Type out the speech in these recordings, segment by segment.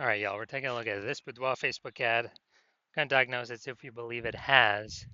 All right, y'all, we're taking a look at this Boudoir Facebook ad. We're going to diagnose it if we believe it has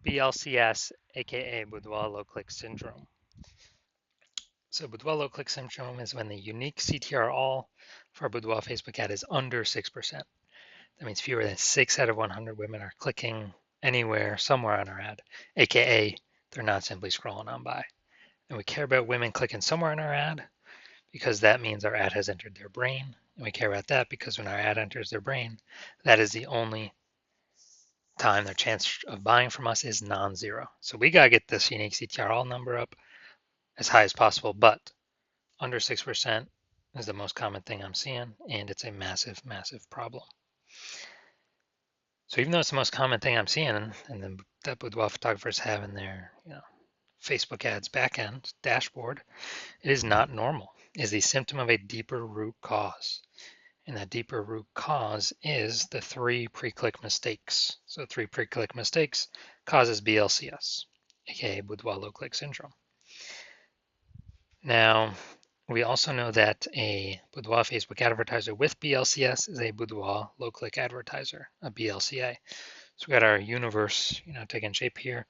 BLCS, aka Boudoir low click syndrome. So, Boudoir low click syndrome is when the unique CTR all for a Boudoir Facebook ad is under 6%. That means fewer than 6 out of 100 women are clicking anywhere, somewhere on our ad, aka they're not simply scrolling on by. And we care about women clicking somewhere in our ad because that means our ad has entered their brain. And we care about that because when our ad enters their brain, that is the only time their chance of buying from us is non-zero. So we got to get this unique CTRL number up as high as possible, but under 6% is the most common thing I'm seeing, and it's a massive, massive problem. So even though it's the most common thing I'm seeing, and that boudoir photographers have in their Facebook ads backend dashboard, it is not normal. It is the symptom of a deeper root cause. And that deeper root cause is the 3 pre-click mistakes. So 3 pre-click mistakes causes BLCS, aka Boudoir low click syndrome. Now, we also know that a Boudoir Facebook advertiser with BLCS is a Boudoir low click advertiser, a BLCA. So we got our universe, taking shape here.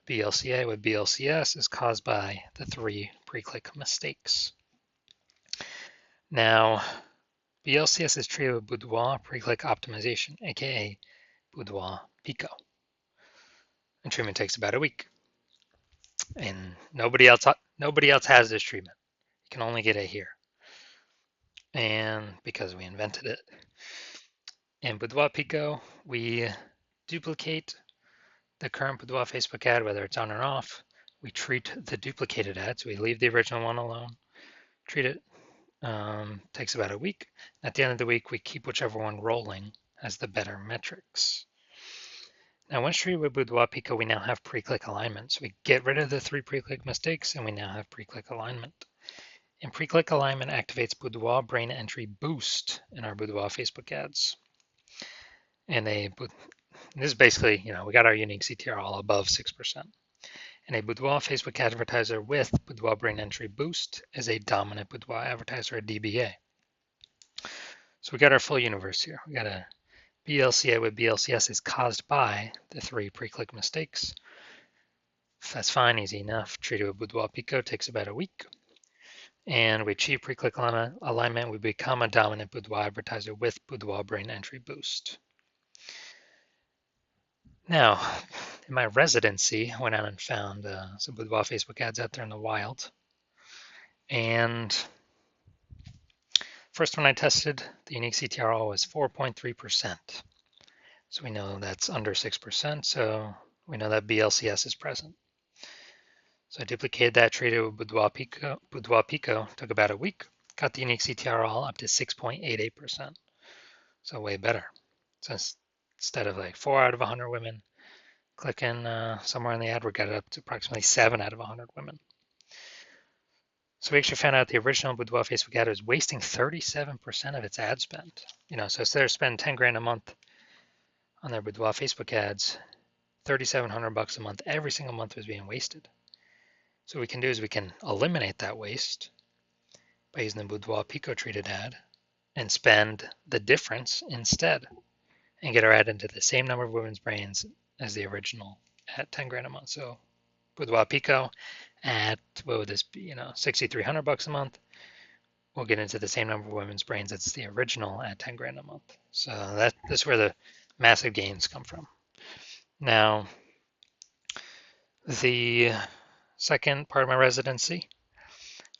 BLCA with BLCS is caused by the 3 pre-click mistakes. Now, BLCS is treated with Boudoir pre-click optimization, aka Boudoir Pico. And treatment takes about a week. And nobody else has this treatment. You can only get it here. And because we invented it. In Boudoir Pico, we duplicate the current Boudoir Facebook ad, whether it's on or off. We treat the duplicated ads. We leave the original one alone. Treat it. Takes about a week. At the end of the week, we keep whichever one rolling as the better metrics. Now, once treated with Boudoir Pico, we now have pre-click alignment. So we get rid of the 3 pre-click mistakes, and we now have pre-click alignment. And pre-click alignment activates Boudoir brain entry boost in our Boudoir Facebook ads. And this is basically, we got our unique CTR all above 6%. And a Boudoir Facebook advertiser with Boudoir brain entry boost is a dominant Boudoir advertiser, a DBA. So we got our full universe here. We got a BLCA with BLCS is caused by the 3 pre-click mistakes. That's fine, easy enough. Treated with Boudoir Pico takes about a week. And we achieve pre-click alignment. We become a dominant Boudoir advertiser with Boudoir brain entry boost. Now, in my residency, I went out and found some Boudoir Facebook ads out there in the wild. And first one I tested, the unique CTRL was 4.3%. So we know that's under 6%, so we know that BLCS is present. So I duplicated that, treated with Boudoir Pico, took about a week, got the unique CTRL up to 6.88%. So way better. So instead of like 4 out of 100 women clicking somewhere in the ad, we got it up to approximately 7 out of 100 women. So we actually found out the original Boudoir Facebook ad was wasting 37% of its ad spend. So instead of spending 10 grand a month on their Boudoir Facebook ads, $3,700 a month every single month was being wasted. So what we can do is we can eliminate that waste by using the Boudoir Pico treated ad and spend the difference instead and get our ad into the same number of women's brains as the original at 10 grand a month. So Boudoir Pico at, what would this be, $6,300 a month. We'll get into the same number of women's brains as the original at 10 grand a month. So that's where the massive gains come from. Now, the second part of my residency,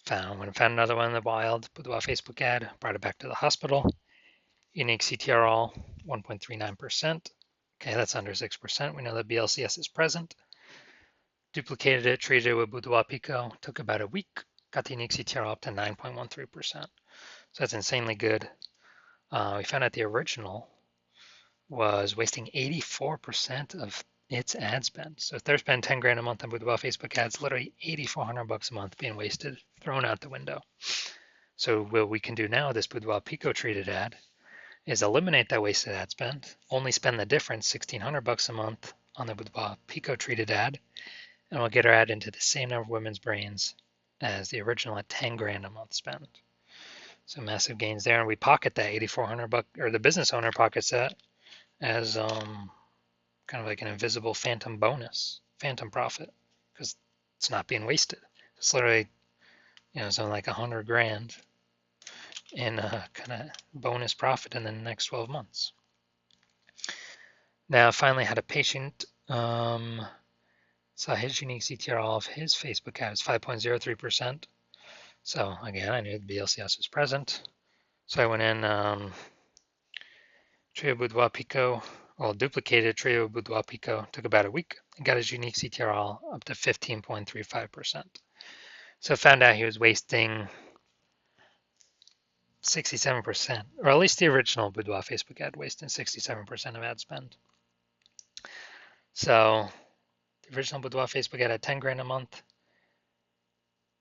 when I found another one in the wild, Boudoir Facebook ad, brought it back to the hospital. Unique CTRL, 1.39%. Okay, that's under 6%. We know that BLCS is present. Duplicated it, treated it with Boudoir Pico, took about a week, got the unique CTRL up to 9.13%. So that's insanely good. We found out the original was wasting 84% of its ad spend. So if they're spending 10 grand a month on Boudoir Facebook ads, literally $8,400 a month being wasted, thrown out the window. So what we can do now with this Boudoir Pico treated ad is eliminate that wasted ad spend, only spend the difference, $1,600 a month on the Boudoir Pico treated ad, and we'll get our ad into the same number of women's brains as the original at 10 grand a month spend. So massive gains there, and we pocket that $8,400, or the business owner pockets that as kind of like an invisible phantom bonus, phantom profit, because it's not being wasted. It's literally, something like 100 grand in kind of bonus profit in the next 12 months. Now, finally, had a patient saw his unique CTR of his Facebook ad is 5.03%. So again, I knew the BLCS was present. So I went in Trio Boudoir Pico, well, duplicated Trio Boudoir Pico, took about a week, and got his unique CTR up to 15.35%. So found out he was wasting 67%, or at least the original Boudoir Facebook ad wasting 67% of ad spend. So the original Boudoir Facebook ad had 10 grand a month.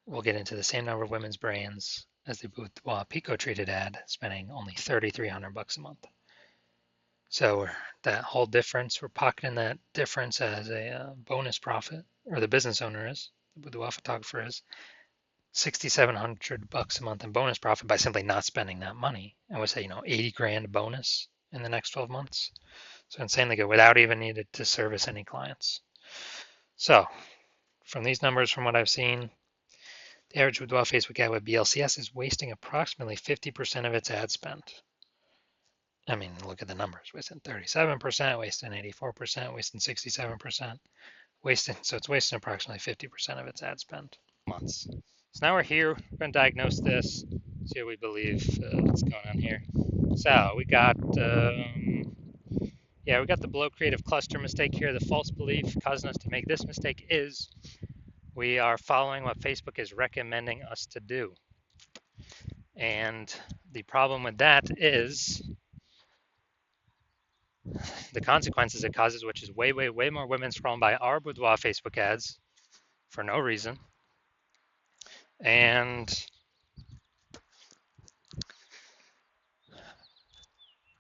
We'll get into the same number of women's brands as the Boudoir Pico treated ad, spending only $3,300 a month. So that whole difference, we're pocketing that difference as a bonus profit, or the business owner is, the boudoir photographer is, $6,700 a month in bonus profit by simply not spending that money. I would say, 80 grand bonus in the next 12 months. So insanely good without even needed to service any clients. So from these numbers, from what I've seen, the average boudoir Facebook ad with BLCS is wasting approximately 50% of its ad spend. I mean, look at the numbers, wasting 37%, wasting 84%, wasting 67%, so it's wasting approximately 50% of its ad spend. Months. So now we're here, we're going to diagnose this, see what we believe what's going on here. So we got, we got the below creative cluster mistake here. The false belief causing us to make this mistake is we are following what Facebook is recommending us to do. And the problem with that is the consequences it causes, which is way, way, way more women scrolling by our boudoir Facebook ads for no reason. And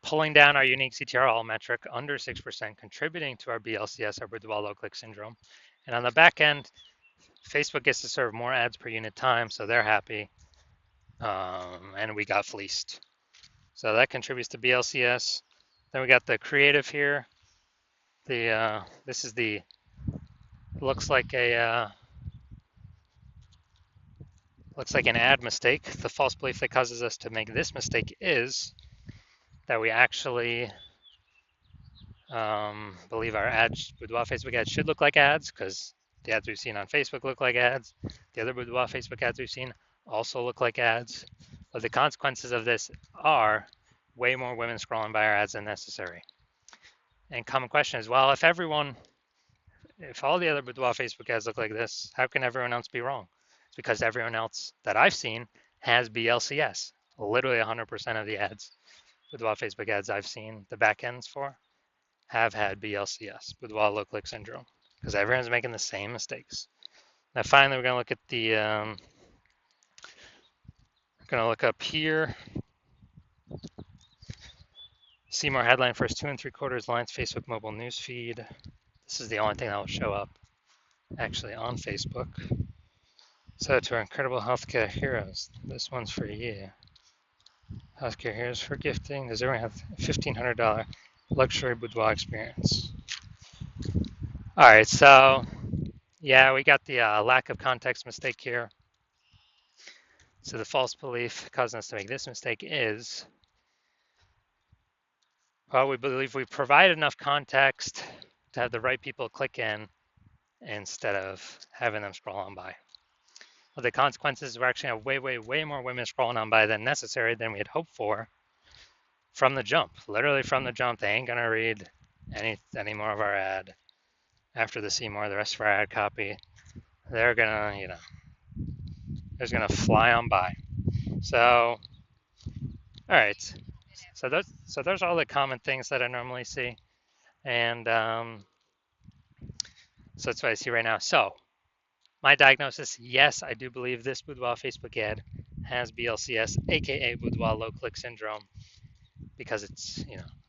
pulling down our unique CTRL metric under 6%, contributing to our BLCS, our boudoir low click syndrome. And on the back end, Facebook gets to serve more ads per unit time, so they're happy. And we got fleeced. So that contributes to BLCS. Then we got the creative here. This is the, looks like an ad mistake. The false belief that causes us to make this mistake is that we actually believe our ads, boudoir Facebook ads, should look like ads, because the ads we've seen on Facebook look like ads. The other boudoir Facebook ads we've seen also look like ads. But the consequences of this are way more women scrolling by our ads than necessary. And common question is, well, if all the other boudoir Facebook ads look like this, how can everyone else be wrong? It's because everyone else that I've seen has BLCS. Literally 100% of the ads, boudoir Facebook ads I've seen the back ends for, have had BLCS, boudoir low click syndrome, because everyone's making the same mistakes. Now, finally, we're going to look at the, we're going to look up here. See more headline first 2 3/4 lines, Facebook mobile news feed. This is the only thing that will show up actually on Facebook. So to our incredible healthcare heroes, this one's for you. Healthcare heroes for gifting. Does everyone have a $1,500 luxury boudoir experience? All right, so yeah, we got the lack of context mistake here. So the false belief causing us to make this mistake is, well, we believe we provide enough context to have the right people click in instead of having them scroll on by. Well, the consequences, we're actually have way, way, way more women scrolling on by than necessary than we had hoped for from the jump. Literally from the jump, they ain't gonna read any more of our ad. After they see more of the rest of our ad copy, they're gonna, they're gonna fly on by. So, all right. So those are all the common things that I normally see, and so that's what I see right now. So my diagnosis, yes, I do believe this boudoir Facebook ad has BLCS, aka boudoir low click syndrome, because it's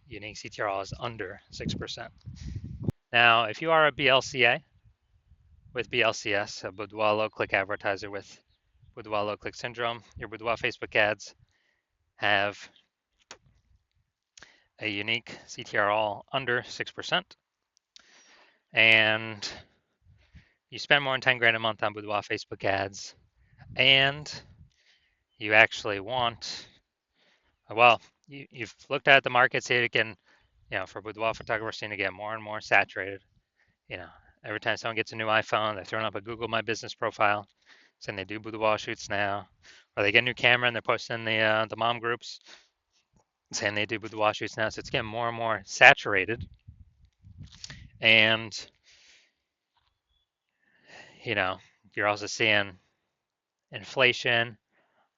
unique CTRL is under 6%. Now, if you are a BLCA with BLCS, a boudoir low click advertiser with boudoir low click syndrome, your boudoir Facebook ads have a unique CTR all under 6%, and you spend more than 10 grand a month on Boudoir Facebook ads, and you actually want, well, you've looked at the market, see it again, for boudoir photographers, seeing to get more and more saturated. Every time someone gets a new iPhone, they're throwing up a Google My Business profile, saying they do boudoir shoots now, or they get a new camera and they're posting the mom groups saying they do boudoir shoots now. So it's getting more and more saturated, and you're also seeing inflation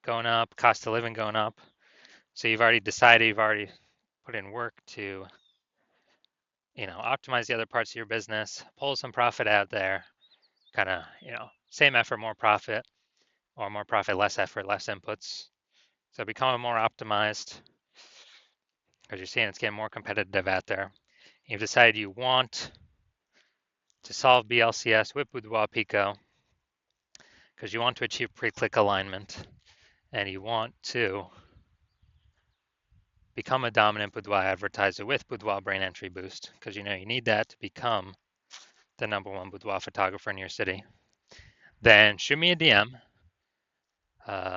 going up, cost of living going up. So you've already decided, you've already put in work to optimize the other parts of your business, pull some profit out there, kind of, same effort, more profit, or more profit, less effort, less inputs. So becoming more optimized because you're seeing it's getting more competitive out there. You've decided you want to solve BLCS with Boudoir Pico because you want to achieve pre-click alignment and you want to become a dominant boudoir advertiser with Boudoir Brain Entry Boost because you need that to become the #1 boudoir photographer in your city. Then shoot me a DM.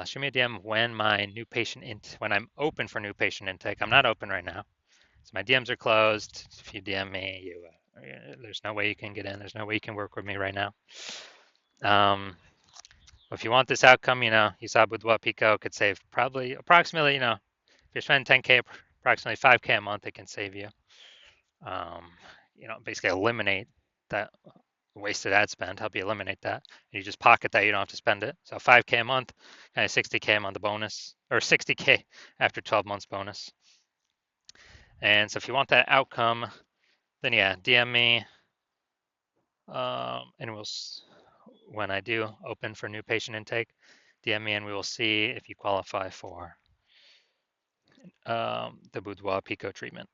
Shoot me a DM when I'm open for new patient intake. I'm not open right now, so my DMs are closed. If you DM me, there's no way you can get in. There's no way you can work with me right now. If you want this outcome, you saw Boudoir Pico could save probably approximately, if you're spending 10K, approximately 5K a month, it can save you. Basically eliminate that wasted ad spend, help you eliminate that. And you just pocket that, you don't have to spend it. So 5K a month, kind of 60K a month the bonus, or 60K after 12 months bonus. And so if you want that outcome, then yeah, DM me. And when I do open for new patient intake, DM me and we will see if you qualify for the Boudoir Pico treatment.